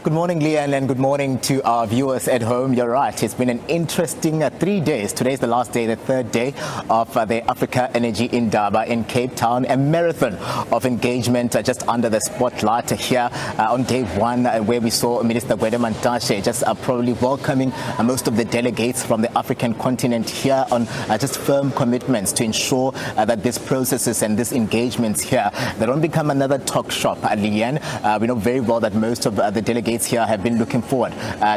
Good morning, Leanne, and good morning to our viewers at home. You're right, it's been an interesting 3 days. Today's the last day, the third day of the Africa Energy Indaba in Cape Town, a marathon of engagement just under the spotlight here on day one, where we saw Minister Gwede Mantashe just probably welcoming most of the delegates from the African continent here on just firm commitments to ensure that these processes and these engagements here, they don't become another talk shop. Leanne, we know very well that most of the delegates here have been looking forward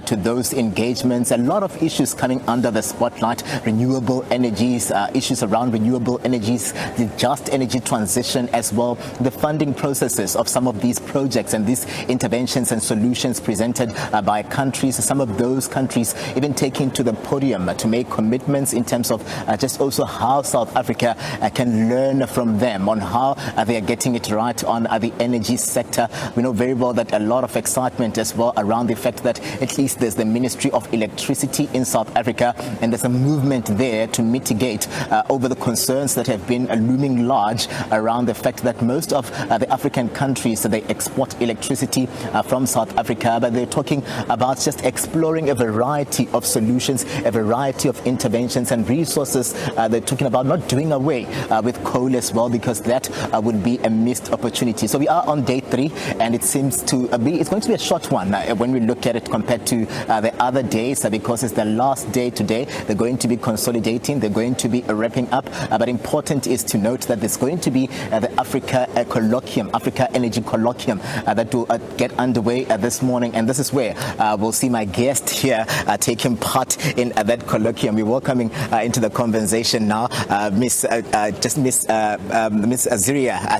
to those engagements. A lot of issues coming under the spotlight, renewable energies, issues around renewable energies, the just energy transition as well, the funding processes of some of these projects and these interventions and solutions presented by countries. Some of those countries even taking to the podium to make commitments in terms of just also how South Africa can learn from them on how they are getting it right on the energy sector. We know very well that a lot of excitement as well around the fact that at least there's the Ministry of Electricity in South Africa, and there's a movement there to mitigate over the concerns that have been looming large around the fact that most of the African countries, they export electricity from South Africa, but they're talking about just exploring a variety of solutions, a variety of interventions and resources. They're talking about not doing away with coal as well, because that would be a missed opportunity. So we are on day 3, and it seems to be, it's going to be a short one when we look at it compared to the other days, because it's the last day today. They're going to be consolidating, they're going to be wrapping up, but important is to note that there's going to be the Africa Colloquium, Africa Energy Colloquium that will get underway this morning, and this is where we'll see my guest here taking part in that colloquium. We're welcoming into the conversation now Miss Aziria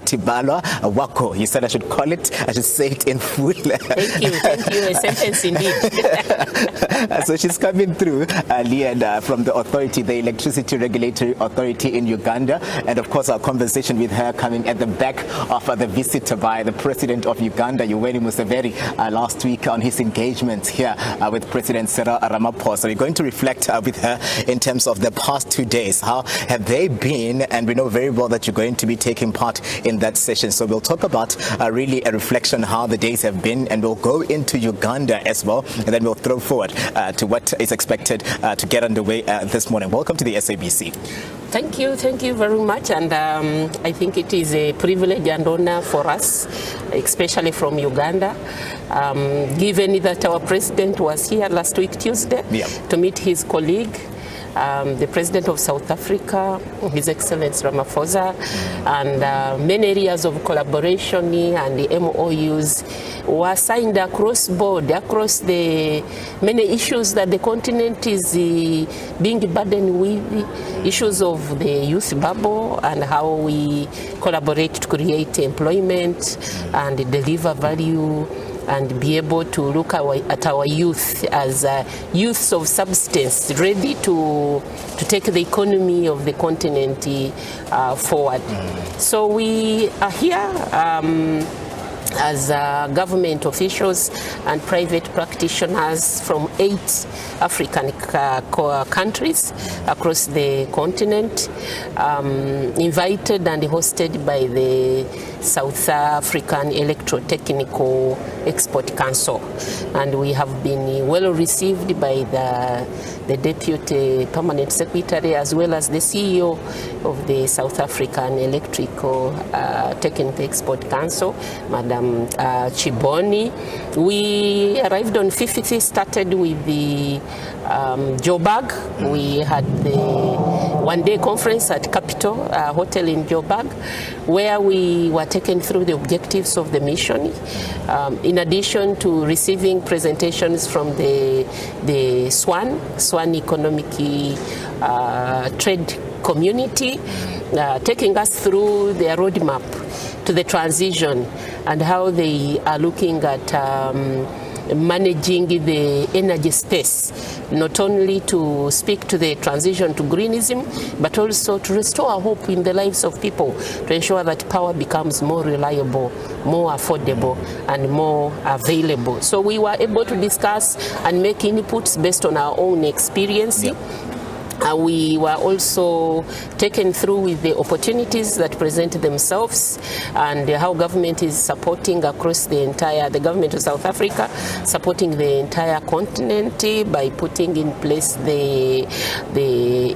Tibalwa Wako. You said I should call it, I should say it in full. Thank you, a sentence indeed. So she's coming through, Leanne, from the authority, the Electricity Regulatory Authority in Uganda, and of course our conversation with her coming at the back of the visit by the President of Uganda, Yoweri Museveni, last week on his engagements here with President Cyril Ramaphosa. We're going to reflect with her in terms of the past 2 days. How have they been? And we know very well that you're going to be taking part in that session. So we'll talk about really a reflection how the days have been, and we'll go into Uganda as well, and then we'll throw forward to what is expected to get underway this morning. Welcome to the SABC. Thank you very much, and I think it is a privilege and honor for us, especially from Uganda, given that our president was here last week Tuesday to meet his colleague, the President of South Africa, His Excellency Ramaphosa, and many areas of collaboration and the MOUs were signed across board, across the many issues that the continent is being burdened with, issues of the youth bubble and how we collaborate to create employment and deliver value, and be able to look at our youth as youths of substance, ready to take the economy of the continent forward. So we are here as government officials and private practitioners from 8 African countries across the continent, invited and hosted by the South African Electrotechnical Export Council. And we have been well received by the Deputy Permanent Secretary as well as the CEO of the South African Electrical Technical Export Council, Madam Chiboni. We arrived on 5th, started with the Joburg. We had the one-day conference at Capitol Hotel in Joburg, where we were taken through the objectives of the mission, in addition to receiving presentations from the SWAN Economic Trade Community, taking us through their roadmap to the transition and how they are looking at managing the energy space, not only to speak to the transition to greenism, but also to restore hope in the lives of people, to ensure that power becomes more reliable, more affordable, and more available. So we were able to discuss and make inputs based on our own experience. We were also taken through with the opportunities that present themselves and how government is supporting across the government of South Africa, supporting the entire continent by putting in place the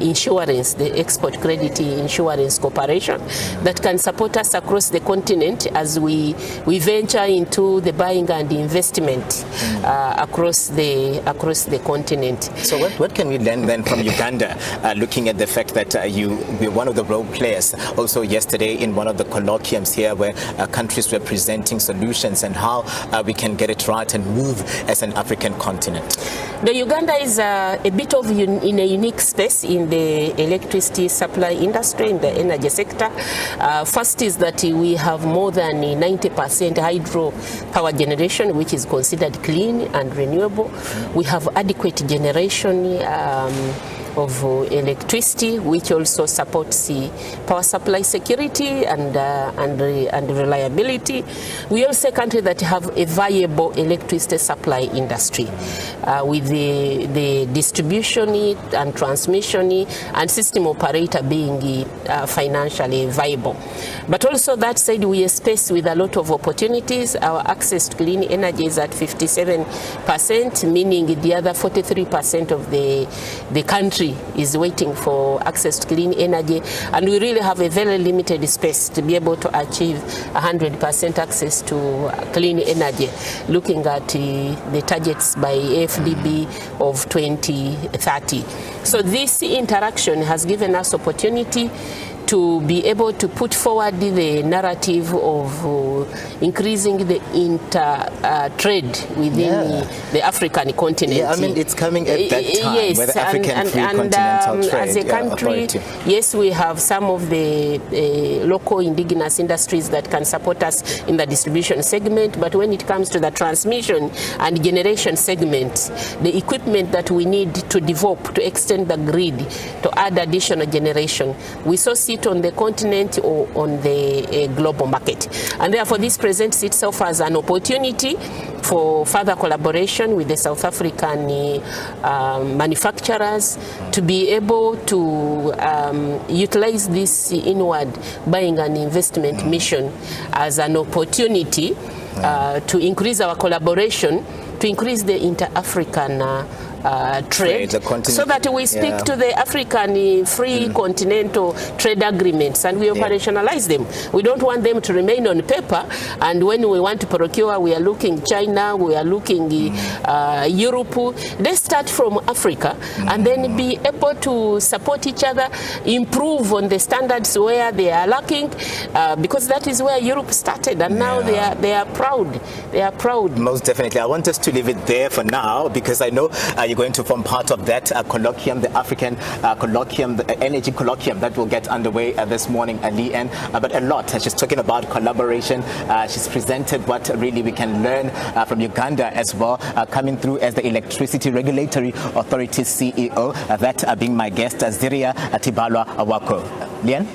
insurance, the export credit insurance corporation that can support us across the continent as we venture into the buying and investment across the continent. So what can we learn then from Uganda? Looking at the fact that you were one of the role players also yesterday in one of the colloquiums here where countries were presenting solutions and how we can get it right and move as an African continent. The Uganda is a bit of in a unique space in the electricity supply industry, in the energy sector. First is that we have more than 90% hydro power generation, which is considered clean and renewable. We have adequate generation of electricity, which also supports the power supply security and reliability. We are also a country that have a viable electricity supply industry with the distribution and transmission and system operator being financially viable. But also that said, we are faced with a lot of opportunities. Our access to clean energy is at 57%, meaning the other 43% of the country is waiting for access to clean energy, and we really have a very limited space to be able to achieve 100% access to clean energy, looking at the targets by AFDB of 2030. So this interaction has given us opportunity to be able to put forward the narrative of increasing the trade within the African continent. Yeah, I mean, it's coming at that time, yes, where the African Free Continental Trade as a country, Authority. Yes, we have some of the local indigenous industries that can support us in the distribution segment, but when it comes to the transmission and generation segment, the equipment that we need to develop to extend the grid to add additional generation, we so see it on the continent or on the global market. And therefore this presents itself as an opportunity for further collaboration with the South African manufacturers to be able to utilize this inward buying and investment mission as an opportunity to increase our collaboration, to increase the inter-African trade, so that we speak to the African free continental trade agreements and we operationalize them. We don't want them to remain on paper, and when we want to procure, we are looking China, we are looking Europe. They start from Africa and then be able to support each other, improve on the standards where they are lacking, because that is where Europe started, and now they are proud. They are proud. Most definitely. I want us to leave it there for now, because I know you're going to form part of that colloquium, the African colloquium, the energy colloquium that will get underway this morning, Leanne. But a lot. She's talking about collaboration. She's presented what really we can learn from Uganda as well, coming through as the Electricity Regulatory Authority CEO. That being my guest, Ziria Tibalwa Awako. Leanne?